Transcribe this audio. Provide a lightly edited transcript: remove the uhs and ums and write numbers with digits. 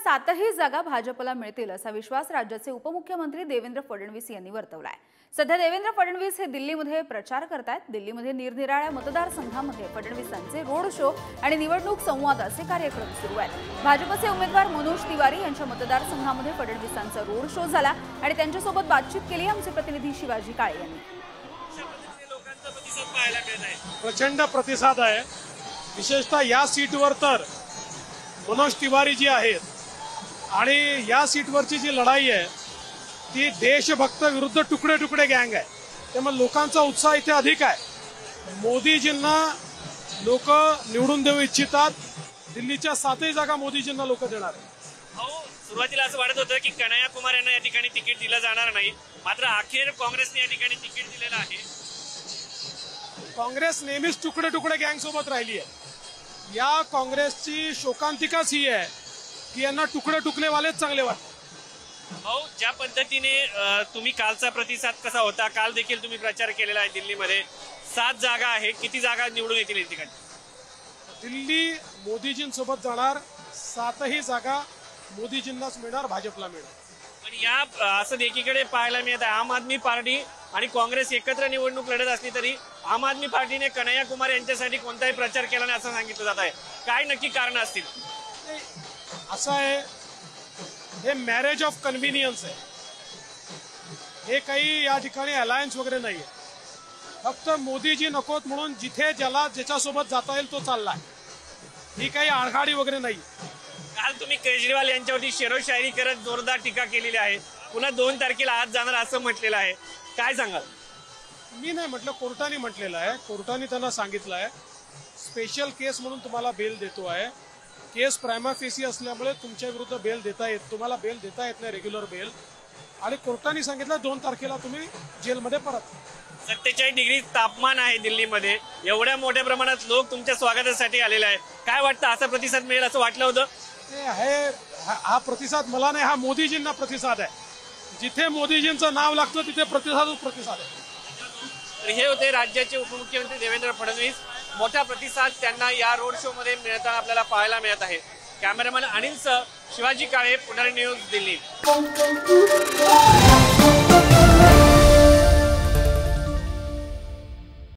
7ही जागा भाजपला मिळतील असा विश्वास राज्याचे उपमुख्यमंत्री देवेंद्र फडणवीस यांनी वर्तवलाय। सध्या देवेंद्र फडणवीस हे दिल्लीमध्ये प्रचार करतात। दिल्लीमध्ये निरनिराळ्या मतदारसंघांमध्ये फडणवीसांचे रोड शो आणि निवडणूक संवाद असे कार्यक्रम सुरू आहेत। भाजपचे उमेदवार मनोज तिवारी यांच्या मतदारसंघामध्ये फडणवीसांचा रोड शो झाला आणि त्यांच्यासोबत बातचीत केली आमचे प्रतिनिधी शिवाजी काळे यांनी। प्रचंड प्रतिसाद आहे, विशेषतः या सीटवर तर मनोज तिवारी जी आहेत आणि या सीटवरची जी लढाई आहे ती देशभक्त विरुद्ध तुकडे तुकडे गँग आहे, त्यामुळे लोकांचा उत्साह इथे अधिक आहे। मोदीजींना लोक निवडून देऊ इच्छितात। दिल्लीच्या 7ही जागा मोदीजींना लोक देणार आहेत। सुरुवातीला असं वाटत होतं की कन्हैया कुमार यांना या ठिकाणी तिकीट दिलं जाणार नाही, मात्र अखेर काँग्रेसने या ठिकाणी तिकीट दिलेलं आहे। काँग्रेस नेहमीच तुकडे तुकडे गँग सोबत राहिली आहे। या काँग्रेसची शोकांतिकाच ही आहे की यांना तुकडे तुकडेवालेच चांगले वाटतात। ज्या पद्धतीने तुम्ही कालचा प्रतिसाद कसा होता, काल देखील तुम्ही प्रचार केलेला आहे दिल्लीमध्ये, 7 जागा आहे, किती जागा निवडून येतील या ठिकाणी? दिल्ली मोदीजींसोबत जाणार, 7ही जागा मोदीजींनाच मिळणार, भाजपला मिळणार। पण या असं एकीकडे पाहायला मिळत आहे आम आदमी पार्टी आणि काँग्रेस एकत्र निवडणूक लढत असली तरी आम आदमी पार्टीने कन्हैया कुमार यांच्यासाठी कोणताही प्रचार केला नाही असं सांगितलं जात आहे। काय नक्की कारण असतील? असं आहे, हे मॅरेज ऑफ कन्व्हिनियन्स आहे, हे काही या ठिकाणी अलायन्स वगैरे नाहीये। फक्त मोदीजी नकोत म्हणून जिथे ज्याला ज्याच्यासोबत जाता येईल तो चाललाय, ही काही आघाडी वगैरे नाही। काल तुम्ही केजरीवाल यांच्यावरती शेरोशायरी करत जोरदार टीका केलेली आहे, पुन्हा 2 तारखेला आज जाणार असं म्हटलेलं आहे, काय सांगाल? मी नाही म्हटलं, कोर्टाने म्हटलेलं आहे। कोर्टाने त्यांना सांगितलं आहे स्पेशल केस म्हणून तुम्हाला बेल देतो आहे, केस प्रायमा फेसी असल्यामुळे तुमच्या विरुद्ध बेल देता येत, तुम्हाला बेल देता येत नाही, रेग्युलर बेल, आणि कोर्टाने सांगितलं 2 तारखेला तुम्ही जेलमध्ये परत। 47 डिग्री तापमान आहे दिल्लीमध्ये, एवढ्या मोठ्या प्रमाणात लोक तुमच्या स्वागतासाठी आलेले आहेत, काय वाटतं असा प्रतिसाद मिळेल असं वाटलं होतं? हा प्रतिसाद मला नाही, हा मोदीजींना प्रतिसाद आहे। जिथे मोदीजींचं नाव लागतं तिथे प्रतिसाद आहे। हे होते राज्याचे उपमुख्यमंत्री देवेंद्र फडणवीस। मोठा प्रतिसाद त्यांना या रोड शो मध्ये मिळताना आपल्याला पाहायला मिळत आहे। कॅमेरामॅन अनिल सह शिवाजी काळे, पुढारी न्यूज, दिल्ली।